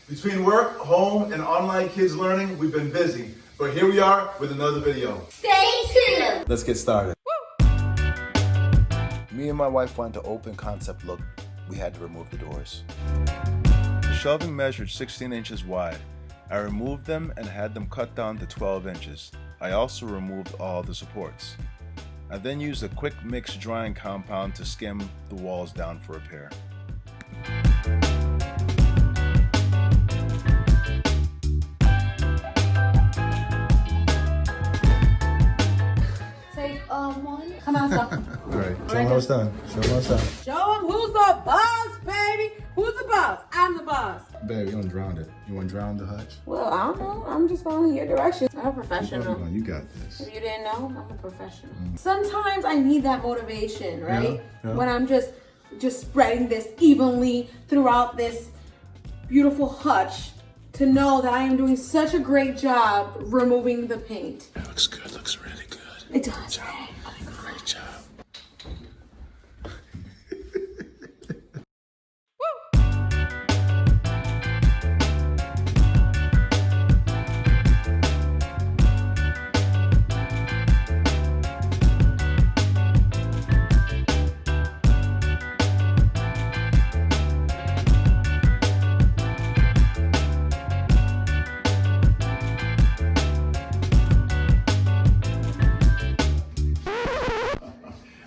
Between work, home, and online kids learning, we've been busy. But here we are with another video. Stay tuned. Let's get started. Me and my wife wanted to open concept look. We had to remove the doors. The shelving measured 16 inches wide. I removed them and had them cut down to 12 inches. I also removed all the supports. I then used a quick mix drying compound to skim the walls down for repair. Take one. Come on, stop. All right, show them how it's done. Show them how it's done. Show them who's the boss, baby. Who's the boss? I'm the boss. Babe, you want to drown it? You want to drown the Hutch? Well, I don't know. I'm just following your directions. I'm a professional. You got this. If you didn't know, I'm a professional. Sometimes I need that motivation, right? Yeah. When I'm just spreading this evenly throughout this beautiful hutch to know that I am doing such a great job removing the paint. It looks good. Looks really good. It does. Great job.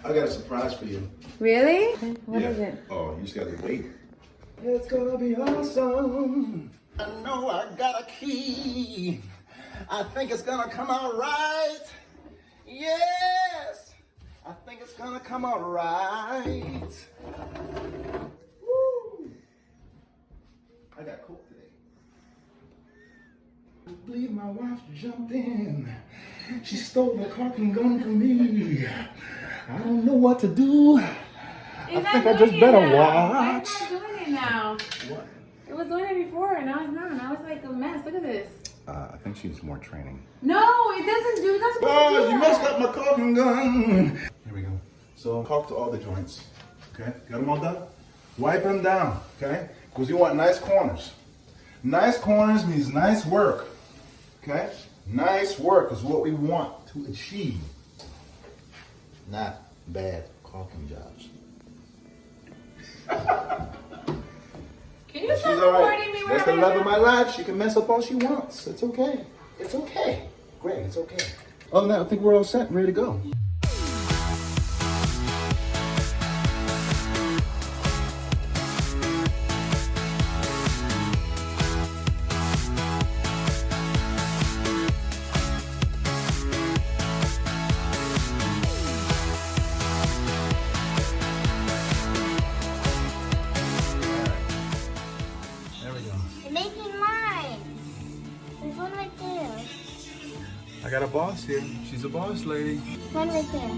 I got a surprise for you. Really? What is it? Oh, you just gotta wait. It's gonna be awesome. I know I got a key. I think it's gonna come out right. Yes, I think it's gonna come out right. Woo. I got cool today. I believe my wife jumped in. She stole the caulking gun from me. I don't know what to do. I think I just better watch. It's not doing it now. What? It was doing it before, and now it's not. Now it's like a mess. Look at this. I think she needs more training. No, it doesn't do. That's what Oh, do you that. messed up my caulking gun. Here we go. So caulk to all the joints. Okay, got them all done? Wipe them down, okay? Because you want nice corners. Nice corners means nice work. Okay? Nice work is what we want to achieve. Not bad caulking jobs. Can you She's stop all recording right. me? That's the right love now? of my life. She can mess up all she wants. It's okay. It's okay. Great, it's okay. Other than that, I think we're all set and ready to go. There we go. You're making mine. There's one right there. I got a boss here. She's a boss lady. One right there.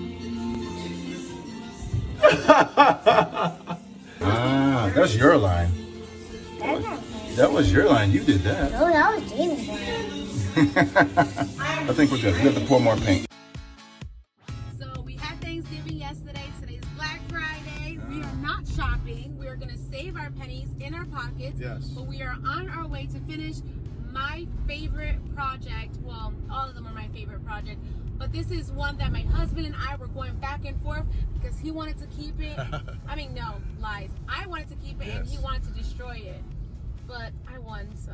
Ah, that's your line. That's not fair. That was your line. You did that. No, that was Jamie's one. I think we're good. We have to pour more paint. So we had Thanksgiving yesterday. Today's Black Friday. We are not shopping. We are going to save our pennies in our pockets. Yes. But we are on our way to finish my favorite project. Well, all of them are my favorite project. But this is one that my husband and I were going back and forth because he wanted to keep it. I mean, no, lies. I wanted to keep it and he Yes. wanted to destroy it. But I won, so.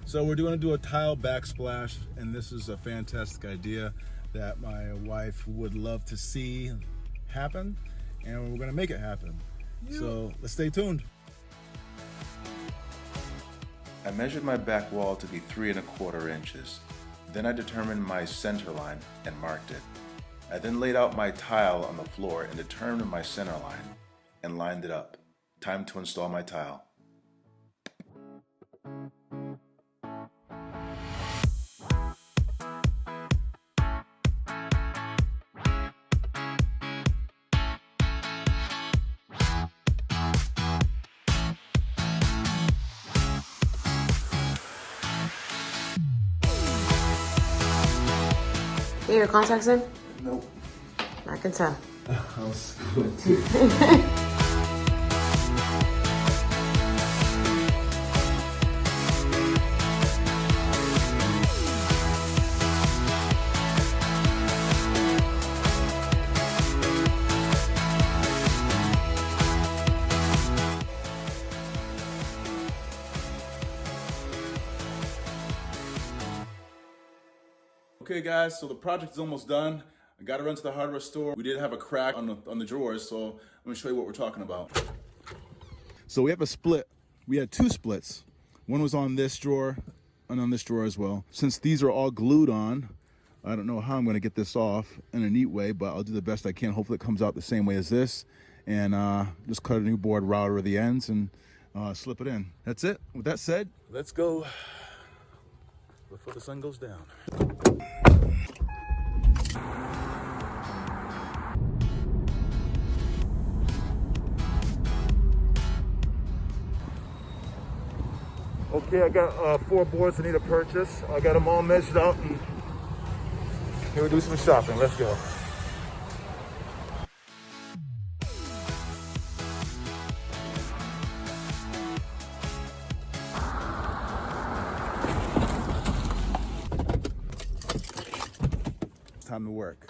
So we're going to do a tile backsplash, and this is a fantastic idea that my wife would love to see happen, and we're going to make it happen. So let's stay tuned. I measured my back wall to be 3 1/4 inches. Then I determined my center line and marked it. I then laid out my tile on the floor and determined my center line and lined it up. Time to install my tile. You have your contacts in? Nope. I can tell. I was good too. Okay guys, so the project is almost done. I got to run to the hardware store. We did have a crack on the drawers, so I'm gonna show you what we're talking about. So we have a split. We had 2 splits. One was on this drawer and on this drawer as well. Since these are all glued on, I don't know how I'm gonna get this off in a neat way, but I'll do the best I can. Hopefully it comes out the same way as this. And just cut a new board router of the ends and slip it in. That's it. With that said, let's go before the sun goes down. Okay, I got 4 boards I need to purchase. I got them all measured out, and here we do some shopping. Let's go. Time to work.